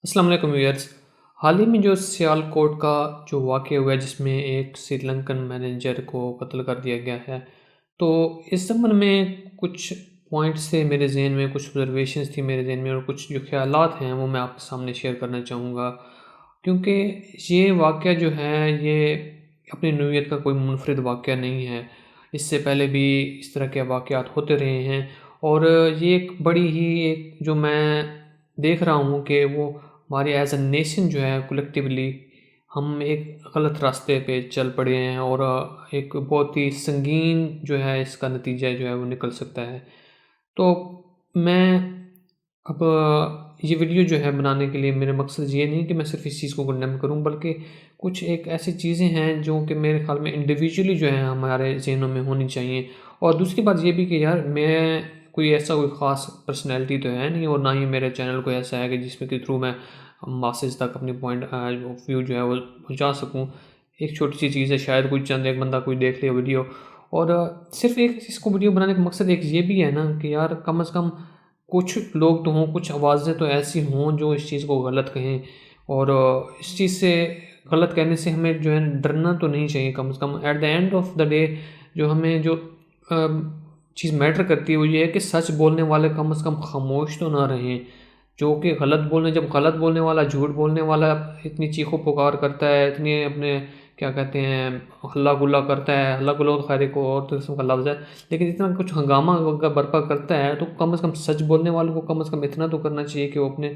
السلام علیکم ویئرس۔ حال ہی میں جو سیالکوٹ کا جو واقعہ ہوا ہے جس میں ایک سری لنکن مینیجر کو قتل کر دیا گیا ہے، تو اس زمن میں کچھ پوائنٹس تھے میرے ذہن میں، کچھ آبزرویشنز تھی میرے ذہن میں، اور کچھ جو خیالات ہیں وہ میں آپ کے سامنے شیئر کرنا چاہوں گا، کیونکہ یہ واقعہ جو ہے یہ اپنی نوعیت کا کوئی منفرد واقعہ نہیں ہے۔ اس سے پہلے بھی اس طرح کے واقعات ہوتے رہے ہیں، اور یہ ایک بڑی ہی ایک جو میں دیکھ رہا ہوں کہ وہ ہماری ایز اے نیشن جو ہے کولیکٹیولی ہم ایک غلط راستے پہ چل پڑے ہیں، اور ایک بہت ہی سنگین جو ہے اس کا نتیجہ جو ہے وہ نکل سکتا ہے۔ تو میں اب یہ ویڈیو جو ہے بنانے کے لیے میرا مقصد یہ نہیں کہ میں صرف اس چیز کو کنڈیم کروں، بلکہ کچھ ایک ایسی چیزیں ہیں جو کہ میرے خیال میں انڈیویجولی جو ہے ہمارے ذہنوں میں ہونی چاہیے۔ اور دوسری بات یہ بھی کہ یار میں کوئی ایسا کوئی خاص پرسنالٹی تو ہے نہیں، اور نہ ہی میرے چینل کوئی ایسا ہے کہ جس میں کے تھرو میں ماسز تک اپنی پوائنٹ آف ویو جو ہے وہ پہنچا سکوں۔ ایک چھوٹی سی چیز ہے، شاید کوئی چند ایک بندہ کوئی دیکھ لے ویڈیو، اور صرف ایک اس کو ویڈیو بنانے کا مقصد ایک یہ بھی ہے نا کہ یار کم از کم کچھ لوگ تو ہوں، کچھ آوازیں تو ایسی ہوں جو اس چیز کو غلط کہیں، اور اس چیز سے غلط کہنے سے ہمیں جو ہے ڈرنا تو نہیں چاہیے۔ کم از کم at the end of the day جو ہمیں جو چیز میٹر کرتی ہے وہ یہ ہے کہ سچ بولنے والے کم از کم خاموش تو نہ رہیں، جو کہ جب غلط بولنے والا، جھوٹ بولنے والا اتنی چیخ و پکار کرتا ہے، اتنی اپنے کیا کہتے ہیں ہلا گلا کرتا ہے، ہلا گلا تو خیر ایک اور قسم کا لفظ ہے، لیکن اتنا کچھ ہنگامہ برپا کرتا ہے، تو کم از کم سچ بولنے والوں کو کم از کم اتنا تو کرنا چاہیے کہ وہ اپنے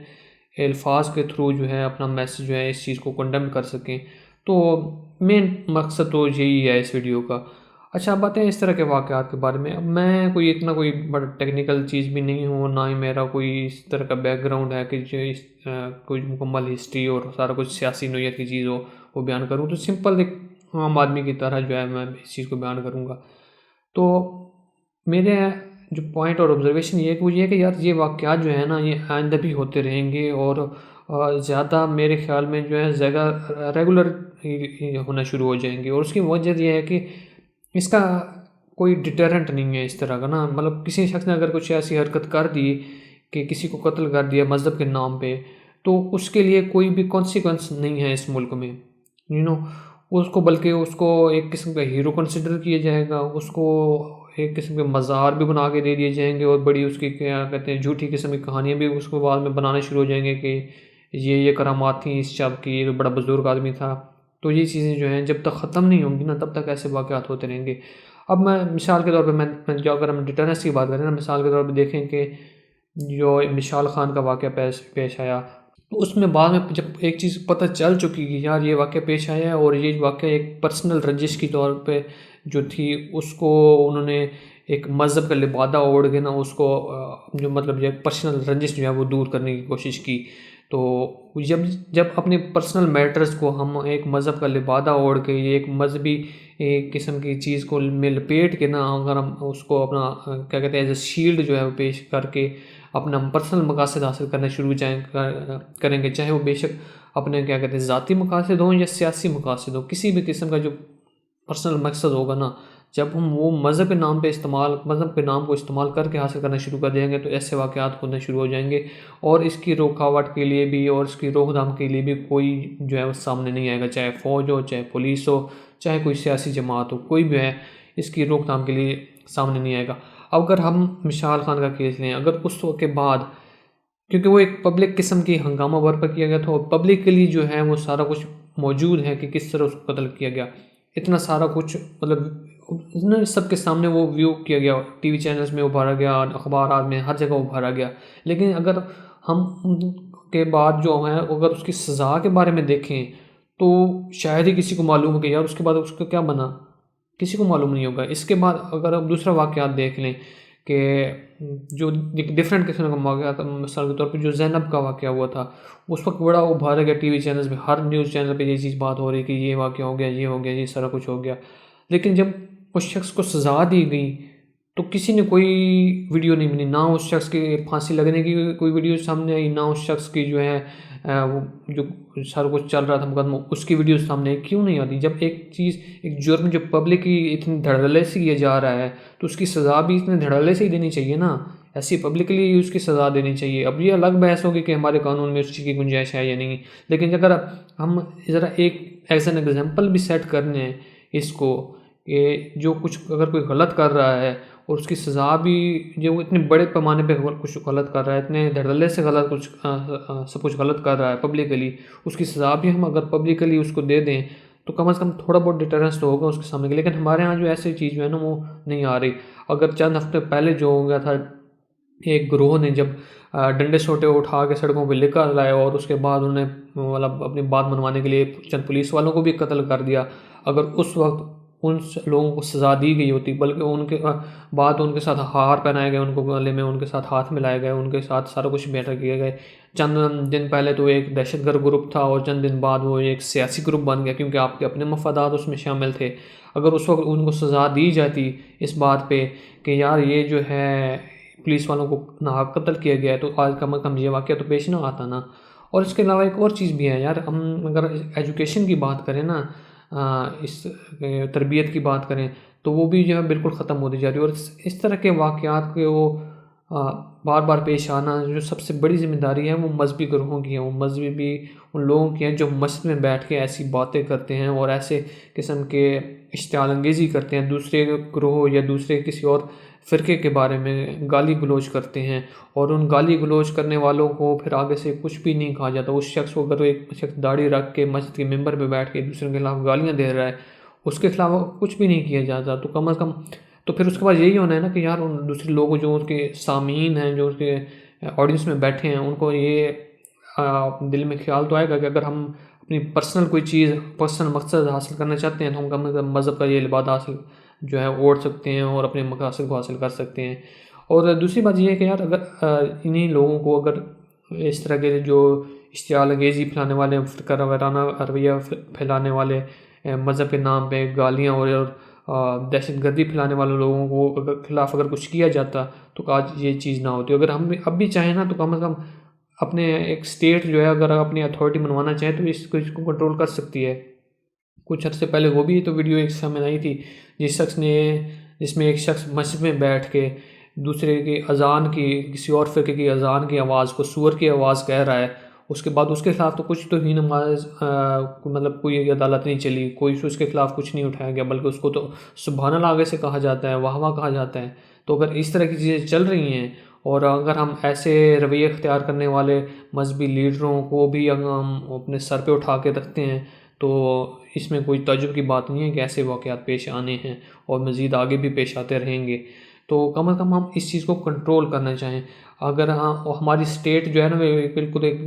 الفاظ کے تھرو جو ہے اپنا میسج جو ہے اس چیز کو کنڈیم کر سکیں۔ تو مین مقصد تو یہی ہے اس ویڈیو کا۔ اچھا، اب باتیں اس طرح کے واقعات کے بارے میں۔ اب میں کوئی بڑا ٹیکنیکل چیز بھی نہیں ہوں، نہ ہی میرا کوئی اس طرح کا بیک گراؤنڈ ہے کہ جو کوئی مکمل ہسٹری اور سارا کچھ سیاسی نوعیت کی چیز ہو وہ بیان کروں، تو سمپل ایک عام آدمی کی طرح جو ہے میں اس چیز کو بیان کروں گا۔ تو میرے جو پوائنٹ اور آبزرویشن یہ ہے کہ وہ یہ ہے کہ یار یہ واقعات جو ہے نا یہ آئندہ بھی ہوتے رہیں گے، اور زیادہ میرے خیال میں جو ہے زیادہ ریگولر ہونا شروع ہو جائیں گے، اور اس کی وجہ یہ ہے کہ اس کا کوئی ڈیٹرنٹ نہیں ہے اس طرح کا نا، مطلب کسی شخص نے اگر کچھ ایسی حرکت کر دی کہ کسی کو قتل کر دیا مذہب کے نام پہ، تو اس کے لیے کوئی بھی کانسیکوینس نہیں ہے اس ملک میں، اس کو بلکہ اس کو ایک قسم کا ہیرو کنسیڈر کیا جائے گا، اس کو ایک قسم کے مزار بھی بنا کے دے دیے جائیں گے، اور بڑی اس کی کیا کہتے ہیں جھوٹی قسم کی کہانیاں بھی اس کو بعد میں بنانے شروع ہو جائیں گے کہ یہ کرامات تھیں اس شخص کی، یہ بڑا بزرگ آدمی تھا۔ تو یہ چیزیں جو ہیں جب تک ختم نہیں ہوں گی نا تب تک ایسے واقعات ہوتے رہیں گے۔ اب میں مثال کے طور پہ جو اگر ہم ڈیٹرنس کی بات کریں نا، مثال کے طور پہ دیکھیں کہ جو مشال خان کا واقعہ پیش آیا، تو اس میں بعد میں جب ایک چیز پتہ چل چکی کہ یار یہ واقعہ پیش آیا ہے، اور یہ واقعہ ایک پرسنل رنجش کی طور پہ جو تھی اس کو انہوں نے ایک مذہب کا لبادہ اوڑھ کے نا اس کو جو مطلب یہ پرسنل رنجش جو ہے وہ دور کرنے کی کوشش کی۔ تو جب اپنے پرسنل میٹرز کو ہم ایک مذہب کا لبادہ اوڑھ کے، یہ ایک مذہبی ایک قسم کی چیز کو میں لپیٹ کے نا اگر ہم اس کو اپنا کیا کہتے ہیں ایز اے شیلڈ جو ہے وہ پیش کر کے اپنا پرسنل مقاصد حاصل کرنا شروع کریں گے، چاہے وہ بے شک اپنے کیا کہتے ہیں ذاتی مقاصد ہوں یا سیاسی مقاصد ہوں، کسی بھی قسم کا جو پرسنل مقصد ہوگا نا، جب ہم وہ مذہب کے نام کو استعمال کر کے حاصل کرنا شروع کر دیں گے تو ایسے واقعات ہونے شروع ہو جائیں گے، اور اس کی رکاوٹ کے لیے بھی اور اس کی روک تھام کے لیے بھی کوئی جو ہے وہ سامنے نہیں آئے گا، چاہے فوج ہو، چاہے پولیس ہو، چاہے کوئی سیاسی جماعت ہو، کوئی بھی ہے اس کی روک تھام کے لیے سامنے نہیں آئے گا۔ اب اگر ہم مشال خان کا کیس لیں، اگر اس وقت کے بعد، کیونکہ وہ ایک پبلک قسم کی ہنگامہ برپا کیا گیا تھا، اور پبلکلی جو ہے وہ سارا کچھ موجود ہے کہ کس طرح اس کو قتل کیا گیا، اتنا سارا کچھ مطلب سب کے سامنے وہ ویو کیا گیا، ٹی وی چینلز میں ابھارا گیا، اخبارات میں ہر جگہ ابھارا گیا، لیکن اگر ہم ان کے بعد جو ہیں اگر اس کی سزا کے بارے میں دیکھیں تو شاید ہی کسی کو معلوم ہو کہ یار اس کے بعد اس کا کیا بنا، کسی کو معلوم نہیں ہوگا۔ اس کے بعد اگر آپ دوسرا واقعات دیکھ لیں کہ جو ایک ڈفرینٹ قسم کا واقعہ تھا، مثال کے طور پہ جو زینب کا واقعہ ہوا تھا، اس وقت بڑا ابھارا گیا ٹی وی چینلز میں، ہر نیوز چینل پہ یہ چیز بات ہو رہی کہ یہ واقعہ ہو گیا، یہ ہو گیا، یہ سارا کچھ ہو گیا، لیکن جب اس شخص کو سزا دی گئی تو کسی نے کوئی ویڈیو نہیں بنی، نہ اس شخص کی پھانسی لگنے کی کوئی ویڈیو سامنے آئی، نہ اس شخص کی جو ہے وہ جو سارا کچھ چل رہا تھا مقدمہ اس کی ویڈیو سامنے آئی۔ کیوں نہیں آتی؟ جب ایک جرم جو پبلک کی اتنی دھڑلے سے کیا جا رہا ہے تو اس کی سزا بھی اتنے دھڑلے سے ہی دینی چاہیے نا، ایسی پبلکلی اس کی سزا دینی چاہیے۔ اب یہ الگ بحث ہوگی کہ ہمارے قانون میں اس چیز کی گنجائش ہے یا نہیں، لیکن اگر ہم ذرا ایک ایز این ایگزامپل بھی سیٹ کرنے ہیں اس کو کہ جو کچھ اگر کوئی غلط کر رہا ہے اور اس کی سزا بھی جو اتنے بڑے پیمانے پہ کچھ غلط کر رہا ہے، اتنے دھڑلے سے سب کچھ غلط کر رہا ہے پبلکلی، اس کی سزا بھی ہم اگر پبلکلی اس کو دے دیں تو کم از کم تھوڑا بہت ڈیٹرنس تو ہوگا اس کے سامنے۔ لیکن ہمارے ہاں جو ایسی چیز جو ہے نا وہ نہیں آ رہی۔ اگر چند ہفتے پہلے جو ہو گیا تھا، ایک گروہ نے جب ڈنڈے سوٹے اٹھا کے سڑکوں پہ نکل لائے اور اس کے بعد انہوں نے مطلب اپنی بات منوانے کے لیے چند پولیس والوں کو بھی قتل کر دیا، اگر اس وقت ان لوگوں کو سزا دی گئی ہوتی، بلکہ ان کے بعد ان کے ساتھ ہار پہنائے گئے، ان کو گلے میں ان کے ساتھ ہاتھ ملائے گئے، ان کے ساتھ سارا کچھ بیٹر کیے گئے۔ چند دن پہلے تو ایک دہشت گرد گروپ تھا اور چند دن بعد وہ ایک سیاسی گروپ بن گیا کیونکہ آپ کے اپنے مفادات اس میں شامل تھے۔ اگر اس وقت ان کو سزا دی جاتی اس بات پہ کہ یار یہ جو ہے پولیس والوں کو ناحق قتل کیا گیا ہے، تو آج کم از کم یہ واقعہ تو پیش نہ آتا نا۔ اور اس کے علاوہ ایک اور چیز بھی ہے یار، ہم اگر ایجوکیشن کی بات کریں نا، اس تربیت کی بات کریں تو وہ بھی جو ہے بالکل ختم ہوتی جا رہی ہے، اور اس طرح کے واقعات کے وہ بار بار پیش آنا جو سب سے بڑی ذمہ داری ہے وہ مذہبی گروہوں کی ہے، وہ مذہبی ان لوگوں کی ہیں جو مسجد میں بیٹھ کے ایسی باتیں کرتے ہیں اور ایسے قسم کے اشتعال انگیزی کرتے ہیں، دوسرے گروہ یا دوسرے کسی اور فرقے کے بارے میں گالی گلوچ کرتے ہیں، اور ان گالی گلوچ کرنے والوں کو پھر آگے سے کچھ بھی نہیں کہا جاتا۔ اس شخص کو اگر ایک شخص داڑھی رکھ کے مسجد کے ممبر پہ بیٹھ کے دوسروں کے خلاف گالیاں دے رہا ہے، اس کے خلاف کچھ بھی نہیں کیا جاتا، تو کم از کم تو پھر اس کے بعد یہی ہونا ہے نا کہ یار ان دوسرے لوگ جو اس کے سامعین ہیں، جو اس کے آڈینس میں بیٹھے ہیں، ان کو یہ دل میں خیال تو آئے گا کہ اگر ہم اپنی پرسنل کوئی چیز، پرسنل مقصد حاصل کرنا چاہتے ہیں تو ہم کم از کم مذہب کا یہ لباس حاصل جو ہے اوڑھ سکتے ہیں اور اپنے مقاصد کو حاصل کر سکتے ہیں۔ اور دوسری بات یہ ہے کہ یار اگر انہی لوگوں کو اگر اس طرح کے جو اشتعال انگیزی پھیلانے والے، فرقہ وارانہ رویہ پھیلانے والے، مذہب کے نام پہ گالیاں اور دہشت گردی پھیلانے والے لوگوں کو خلاف اگر کچھ کیا جاتا تو آج یہ چیز نہ ہوتی۔ اگر ہم اب بھی چاہیں نا تو کم از کم اپنے ایک اسٹیٹ جو ہے اگر اپنی اتھارٹی منوانا چاہے تو اس کو کنٹرول کر سکتی ہے۔ کچھ عرصے پہلے وہ بھی تو ویڈیو ایک سامنے آئی تھی جس میں ایک شخص مسجد میں بیٹھ کے دوسرے کی اذان کی، کسی اور فرقے کی اذان کی آواز کو سور کی آواز کہہ رہا ہے، اس کے بعد اس کے خلاف تو کچھ تو ہی نماز مطلب کوئی عدالت نہیں چلی، کوئی اس کے خلاف کچھ نہیں اٹھایا گیا، بلکہ اس کو تو سبحان اللہ آگے سے کہا جاتا ہے، واہ واہ کہا جاتا ہے۔ تو اگر اس طرح کی چیزیں چل رہی ہیں اور اگر ہم ایسے رویے اختیار کرنے والے مذہبی لیڈروں کو بھی اگر ہم اپنے سر پہ اٹھا کے رکھتے ہیں تو اس میں کوئی تعجب کی بات نہیں ہے کہ ایسے واقعات پیش آنے ہیں اور مزید آگے بھی پیش آتے رہیں گے۔ تو کم از کم ہم اس چیز کو کنٹرول کرنا چاہیں۔ اگر ہماری اسٹیٹ جو ہے نا بالکل ایک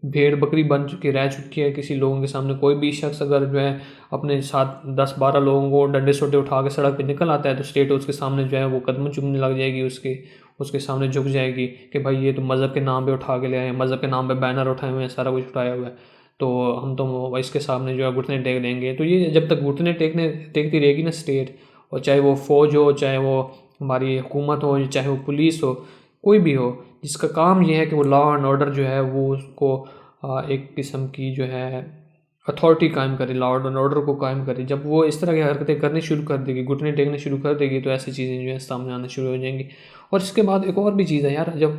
بھیڑ بکری بن چکی رہ چکی ہے کسی لوگوں کے سامنے، کوئی بھی شخص اگر جو ہے اپنے ساتھ 10-12 لوگوں کو ڈنڈے سوٹے اٹھا کے سڑک پہ نکل آتا ہے تو اسٹیٹ اس کے سامنے جو ہے وہ قدم چومنے لگ جائے گی، اس کے سامنے جھک جائے گی کہ بھائی یہ تو مذہب کے نام پہ اٹھا کے لے آئے ہیں، مذہب کے نام پہ بینر اٹھائے ہوئے ہیں، سارا کچھ اٹھایا ہوا ہے، تو ہم تو اس کے سامنے جو ہے گھٹنے ٹیک دیں گے۔ تو یہ جب تک گھٹنے ٹیکتی رہے گی نا اسٹیٹ، اور چاہے وہ فوج ہو، چاہے وہ ہماری حکومت ہو، چاہے وہ پولیس ہو، کوئی بھی ہو جس کا کام یہ ہے کہ وہ لا اینڈ آرڈر جو ہے وہ اس کو ایک قسم کی جو ہے اتھارٹی قائم کرے، لا اینڈ آرڈر کو قائم کرے، جب وہ اس طرح کی حرکتیں کرنی شروع کر دے گی، گھٹنے ٹیکنے شروع کر دے گی، تو ایسی چیزیں جو ہے سامنے آنا شروع ہو جائیں گی۔ اور اس کے بعد ایک اور بھی چیز ہے یار، جب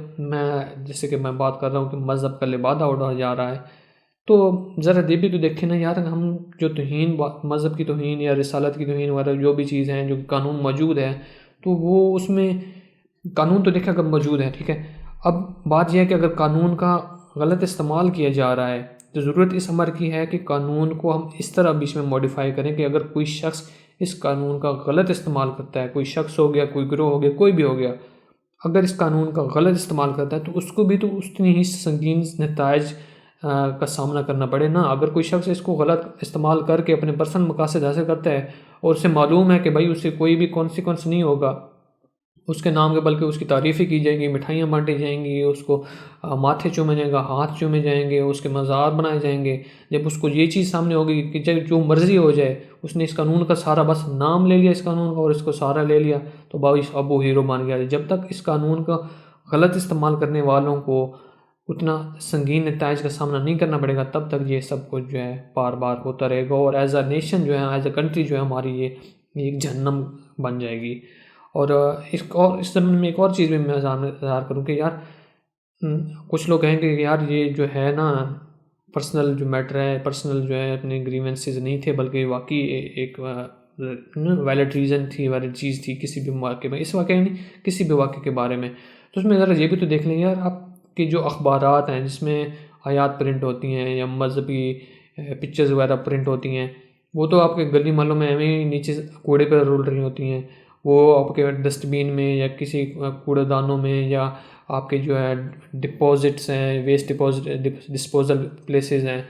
جیسے کہ میں بات کر رہا ہوں کہ مذہب کا لبادہ اڑا جا رہا ہے، تو ذرا یہ بھی تو دیکھیں نا یار، ہم جو توہین، مذہب کی توہین یا رسالت کی توہین وغیرہ جو بھی چیز ہیں، جو قانون موجود ہے، تو وہ اس میں قانون تو دیکھا کب موجود ہے، ٹھیک ہے۔ اب بات یہ ہے کہ اگر قانون کا غلط استعمال کیا جا رہا ہے تو ضرورت اس امر کی ہے کہ قانون کو ہم اس طرح بیچ میں موڈیفائی کریں کہ اگر کوئی شخص اس قانون کا غلط استعمال کرتا ہے، کوئی شخص ہو گیا، کوئی گروہ ہو گیا، کوئی بھی ہو گیا، اگر اس قانون کا غلط استعمال کرتا ہے تو اس کو بھی تو اتنی ہی سنگین نتائج کا سامنا کرنا پڑے نا۔ اگر کوئی شخص اس کو غلط استعمال کر کے اپنے پرسنل مقاصد حاصل کرتا ہے اور اسے معلوم ہے کہ بھائی اسے کوئی بھی کانسیکوینس نہیں ہوگا اس کے نام کے، بلکہ اس کی تعریفیں کی جائیں گی، مٹھائیاں بانٹی جائیں گی، اس کو ماتھے چومے جائے گا، ہاتھ چومے جائیں گے، اس کے مزار بنائے جائیں گے، جب اس کو یہ چیز سامنے ہوگی کہ جب جو مرضی ہو جائے، اس نے اس قانون کا سارا بس نام لے لیا اس قانون کا اور اس کو سارا لے لیا تو بھائی اب وہ ہیرو بن گیا۔ جب تک اس قانون کا غلط استعمال کرنے والوں کو اتنا سنگین نتائج کا سامنا نہیں کرنا پڑے گا، تب تک یہ سب کچھ جو ہے بار بار ہوتا رہے گا، اور ایز اے نیشن جو ہے، ایز اے کنٹری جو ہے ہماری یہ ایک جہنم بن جائے گی۔ اور اس زمانے میں ایک اور چیز بھی میں اظہار کروں کہ یار کچھ لوگ کہیں گے کہ یار یہ جو ہے نا پرسنل جو میٹر ہے، پرسنل جو ہے اپنے گریونسز نہیں تھے، بلکہ واقعی ایک ویلڈ ریزن تھی، ویلڈ چیز تھی کسی بھی واقعے میں، اس واقعے نہیں کسی بھی واقعے کے بارے میں۔ تو اس میں ذرا یہ بھی تو دیکھ لیں یار، آپ کے جو اخبارات ہیں جس میں آیات پرنٹ ہوتی ہیں یا مذہبی پکچرز وغیرہ پرنٹ ہوتی ہیں، وہ تو آپ کے گلی محلوں میں ایویں ہی نیچے کوڑے پہ رول رہی ہوتی ہیں، وہ آپ کے ڈسٹ بین میں یا کسی کوڑے دانوں میں، یا آپ کے جو ہے ڈپازٹس ہیں، ویسٹ ڈسپوزل پلیسز ہیں،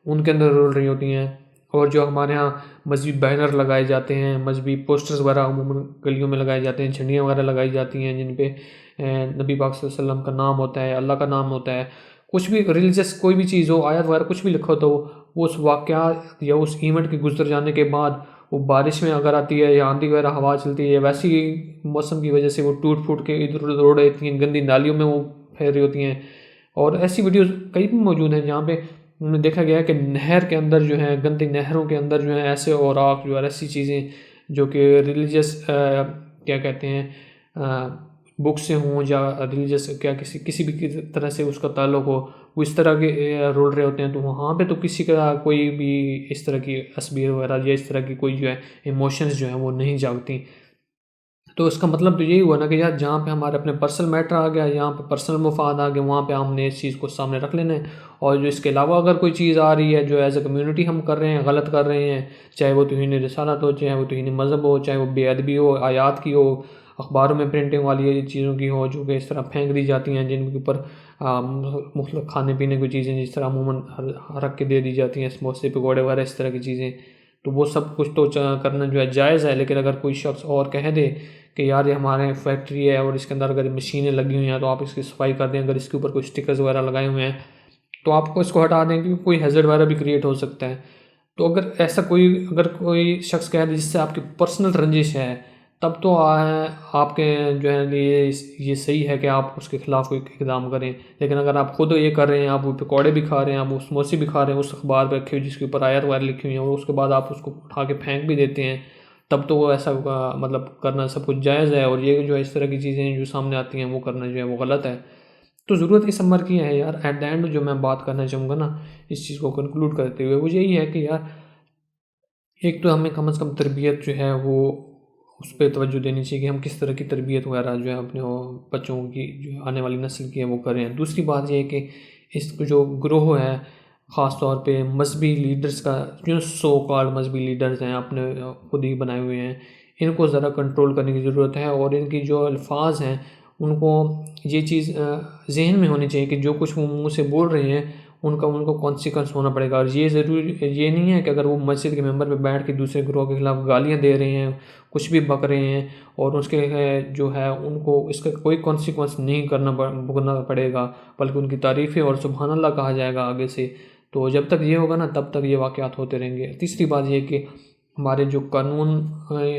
ان کے اندر رول رہی ہوتی ہیں۔ اور جو ہمارے ہاں مذہبی بینر لگائے جاتے ہیں، مذہبی پوسٹرز وغیرہ عموماً گلیوں میں لگائے جاتے ہیں، جھنڈیاں وغیرہ لگائی جاتی ہیں جن پہ نبی پاک صلی اللہ علیہ وسلم کا نام ہوتا ہے، اللہ کا نام ہوتا ہے، کچھ بھی ریلیجس کوئی بھی چیز ہو، آیت وغیرہ کچھ بھی لکھا ہوتا ہو، وہ اس واقعات یا اس ایونٹ کے گزر جانے کے بعد وہ بارش میں اگر آتی ہے یا آندھی وغیرہ ہوا چلتی ہے یا ویسی موسم کی وجہ سے وہ ٹوٹ پھوٹ کے ادھر ادھر اڑ رہتی ہیں، گندی نالیوں میں وہ پھیل رہی ہوتی ہیں۔ اور ایسی ویڈیوز کئی بھی موجود ہیں جہاں پہ دیکھا گیا ہے کہ نہر کے اندر جو ہے، گندی نہروں کے اندر جو ہے ایسے اوراق جو ہے ایسی چیزیں جو کہ ریلیجس کیا کہتے ہیں بک سے ہوں یا ریلیجس کیا کسی بھی طرح سے اس کا تعلق ہو، وہ اس طرح کے رول رہے ہوتے ہیں۔ تو وہاں پہ تو کسی کا کوئی بھی اس طرح کی تصویر وغیرہ یا اس طرح کی کوئی جو ہے ایموشنز جو ہیں وہ نہیں جاگتی۔ تو اس کا مطلب تو یہی ہوا نا کہ یار جہاں پہ ہمارے اپنے پرسنل میٹر آ گیا، یہاں پہ پرسنل مفاد آ گیا، وہاں پہ ہم نے اس چیز کو سامنے رکھ لینا ہے۔ اور جو اس کے علاوہ اگر کوئی چیز آ رہی ہے جو ایز اے کمیونٹی ہم کر رہے ہیں، غلط کر رہے ہیں، چاہے وہ توہین رسالت ہو، چاہے وہ توہین مذہب ہو، چاہے وہ بے ادبی ہو، آیات کی ہو، اخباروں میں پرنٹنگ والی چیزوں کی ہو جو کہ اس طرح پھینک دی جاتی ہیں، جن کے اوپر مختلف کھانے پینے کی چیزیں جس طرح عموماً رکھ کے دے دی جاتی ہیں، سموسے پکوڑے وغیرہ اس طرح کی چیزیں، تو وہ سب کچھ تو کرنا جو ہے جائز ہے۔ لیکن اگر کوئی شخص اور کہہ دے کہ یار یہ ہمارے فیکٹری ہے اور اس کے اندر اگر مشینیں لگی ہوئی ہیں تو آپ اس کی صفائی کر دیں، اگر اس کے اوپر کوئی اسٹکرز وغیرہ لگائے ہوئے ہیں تو آپ کو اس کو ہٹا دیں، کیونکہ کوئی ہیزرڈ وغیرہ بھی کریٹ ہو سکتا ہے۔ تو اگر کوئی شخص کہہ دے جس سے آپ کی پرسنل رنجش ہے، تب تو آپ کے جو ہے یہ صحیح ہے کہ آپ اس کے خلاف کوئی اقدام کریں۔ لیکن اگر آپ خود یہ کر رہے ہیں، آپ وہ پکوڑے بھی کھا رہے ہیں، آپ وہ سموسے بھی کھا رہے ہیں اس اخبار پہ رکھی ہوئی جس کے اوپر آیت وغیرہ لکھی ہوئی ہیں، اور اس کے بعد آپ اس کو اٹھا کے پھینک بھی دیتے ہیں، تب تو وہ ایسا مطلب کرنا سب کچھ جائز ہے۔ اور یہ جو اس طرح کی چیزیں جو سامنے آتی ہیں وہ کرنا جو ہے وہ غلط ہے۔ تو ضرورت اس عمر کی ہے یار، ایٹ دا اینڈ جو میں بات کرنا چاہوں گا نا اس چیز کو کنکلوڈ کرتے ہوئے، وہ یہی ہے کہ یار ایک تو ہمیں کم از کم تربیت جو ہے وہ اس پہ توجہ دینی چاہیے کہ ہم کس طرح کی تربیت وغیرہ جو ہے اپنے بچوں کی جو آنے والی نسل کی ہے وہ کریں۔ دوسری بات یہ ہے کہ اس کو جو گروہ ہے خاص طور پہ مذہبی لیڈرز کا، جو سو کالڈ مذہبی لیڈرز ہیں اپنے خود ہی بنائے ہوئے ہیں، ان کو ذرا کنٹرول کرنے کی ضرورت ہے۔ اور ان کی جو الفاظ ہیں ان کو یہ چیز ذہن میں ہونی چاہیے کہ جو کچھ وہ منہ سے بول رہے ہیں ان کو کانسیکوینس ہونا پڑے گا۔ اور یہ ضروری یہ نہیں ہے کہ اگر وہ مسجد کے ممبر پہ بیٹھ کے دوسرے گروہ کے خلاف گالیاں دے رہے ہیں، کچھ بھی بک رہے ہیں، اور اس کے جو ہے ان کو اس کا کوئی کانسیکوینس نہیں بھگتنا پڑے گا، بلکہ ان کی تعریفیں اور سبحان اللہ کہا جائے گا آگے سے۔ تو جب تک یہ ہوگا نا تب تک یہ واقعات ہوتے رہیں گے۔ تیسری بات یہ کہ ہمارے جو قانون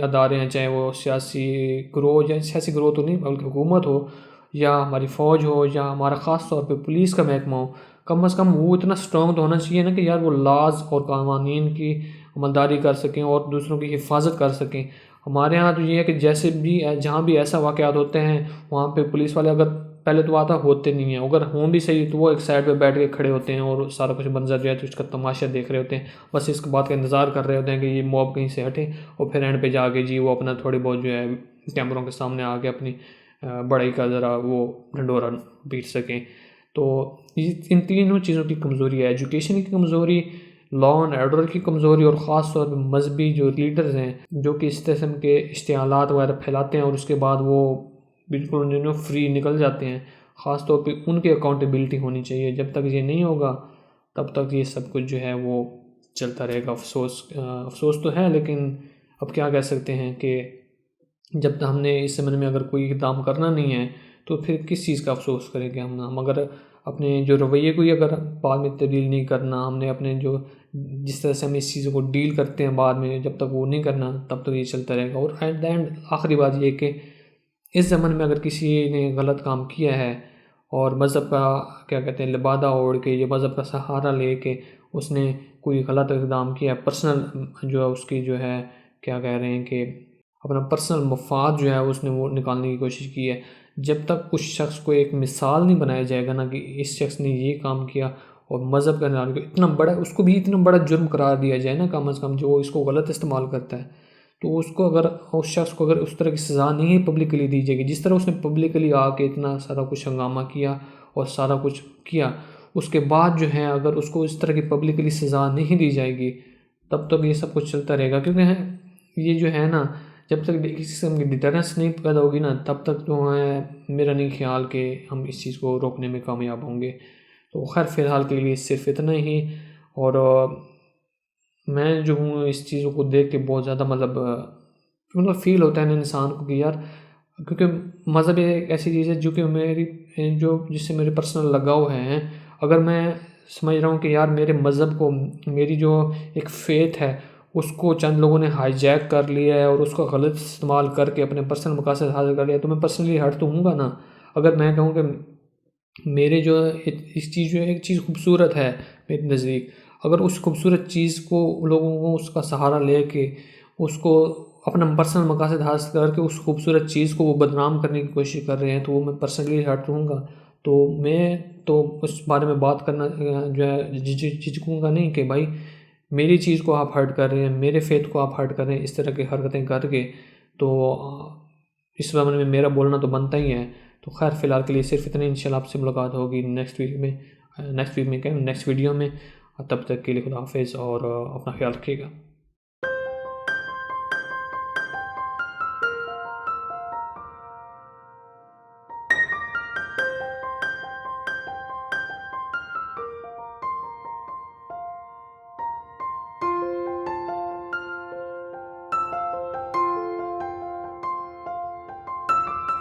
ادارے ہیں، چاہے وہ سیاسی گروہ تو نہیں بلکہ حکومت ہو، یا ہماری فوج ہو، یا ہمارا خاص طور پہ پولیس کا محکمہ ہو، کم از کم وہ اتنا اسٹرانگ تو ہونا چاہیے نا کہ یار وہ لاز اور قوانین کی عملداری کر سکیں اور دوسروں کی حفاظت کر سکیں۔ ہمارے ہاں تو یہ ہے کہ جیسے بھی جہاں بھی ایسا واقعات ہوتے ہیں وہاں پہ پولیس والے اگر پہلے تو آتا ہوتے نہیں ہیں، اگر ہوں بھی صحیح تو وہ ایک سائڈ پہ بیٹھ کے کھڑے ہوتے ہیں اور سارا کچھ منظر جو ہے تو اس کا تماشا دیکھ رہے ہوتے ہیں، بس اس بات کا انتظار کر رہے ہوتے ہیں کہ یہ موب کہیں سے ہٹے، اور پھر اینڈ پہ جا کے جی وہ اپنا تھوڑی بہت جو ہے کیمروں کے سامنے آ کے اپنی بڑائی کا ذرا وہ ڈھنڈورا پیٹ سکیں۔ تو ان تینوں چیزوں کی کمزوری ہے، ایجوکیشن کی کمزوری، لا اینڈ آرڈر کی کمزوری، اور خاص طور پہ مذہبی جو لیڈرز ہیں جو کہ اس قسم کے اشتعالات وغیرہ پھیلاتے ہیں اور اس کے بعد وہ بالکل فری نکل جاتے ہیں، خاص طور پہ ان کی اکاؤنٹیبلٹی ہونی چاہیے۔ جب تک یہ نہیں ہوگا تب تک یہ سب کچھ جو ہے وہ چلتا رہے گا۔ افسوس تو ہے، لیکن اب کیا کہہ سکتے ہیں کہ جب تک ہم نے اس زمانے میں اگر کوئی اقدام کرنا نہیں ہے تو پھر کس چیز کا افسوس کریں گے ہم اگر اپنے جو رویے کو ہی اگر بعد میں تبدیل نہیں کرنا، ہم نے اپنے جو جس طرح سے ہم اس چیزوں کو ڈیل کرتے ہیں بعد میں جب تک وہ نہیں کرنا تب تک یہ چلتا رہے گا۔ اور ایٹ دا اینڈ آخری بات یہ کہ اس زمانے میں اگر کسی نے غلط کام کیا ہے اور مذہب کا کیا کہتے ہیں لبادہ اوڑھ کے یا مذہب کا سہارا لے کے اس نے کوئی غلط اقدام کیا، پرسنل جو ہے اس کی جو ہے کیا کہہ رہے ہیں کہ اپنا پرسنل مفاد جو ہے اس نے وہ نکالنے کی کوشش کی ہے۔ جب تک اس شخص کو ایک مثال نہیں بنایا جائے گا نا کہ اس شخص نے یہ کام کیا اور مذہب کا نام اتنا بڑا، اس کو بھی اتنا بڑا جرم قرار دیا جائے نا کم از کم، جو اس کو غلط استعمال کرتا ہے، تو اس کو اگر اس شخص کو اگر اس طرح کی سزا نہیں پبلکلی دی جائے گی، جس طرح اس نے پبلکلی آ کے اتنا سارا کچھ ہنگامہ کیا اور سارا کچھ کیا، اس کے بعد جو ہے اگر اس کو اس طرح کی پبلکلی سزا نہیں دی جائے گی تب تک یہ سب کچھ چلتا رہے گا، کیونکہ یہ جو ہے نا جب تک کسی قسم کی ڈیٹرنس نہیں پیدا ہوگی نا تب تک جو ہے میرا نہیں خیال کہ ہم اس چیز کو روکنے میں کامیاب ہوں گے۔ تو خیر فی الحال کے لیے صرف اتنا ہی، اور میں جو ہوں اس چیزوں کو دیکھ کے بہت زیادہ مطلب فیل ہوتا ہے نا انسان کو کہ یار، کیونکہ مذہب ایک ایسی چیز ہے جو کہ جس سے میرے پرسنل لگاؤ ہیں، اگر میں سمجھ رہا ہوں کہ یار میرے مذہب کو، میری جو ایک فیتھ ہے اس کو چند لوگوں نے ہائی جیک کر لیا ہے اور اس کا غلط استعمال کر کے اپنے پرسنل مقاصد حاصل کر لیا، تو میں پرسنلی ہرٹ تو ہوں گا نا۔ اگر میں کہوں کہ میرے جو اس چیز جو ایک چیز خوبصورت ہے میرے نزدیک، اگر اس خوبصورت چیز کو لوگوں کو اس کا سہارا لے کے اس کو اپنا پرسنل مقاصد حاصل کر کے اس خوبصورت چیز کو وہ بدنام کرنے کی کوشش کر رہے ہیں، تو وہ میں پرسنلی ہرٹ ہوں گا۔ تو میں تو اس بارے میں بات کرنا جو ہے جھجکوں گا نہیں کہ بھائی میری چیز کو آپ ہرٹ کر رہے ہیں، میرے فیتھ کو آپ ہرٹ کر رہے ہیں اس طرح کی حرکتیں کر کے، تو اس بارے میں میرا بولنا تو بنتا ہی ہے۔ تو خیر فی الحال کے لیے صرف اتنا، انشاءاللہ آپ سے ملاقات ہوگی نیکسٹ ویڈیو میں، تب تک کے لیے خدا حافظ اور اپنا خیال رکھیے گا۔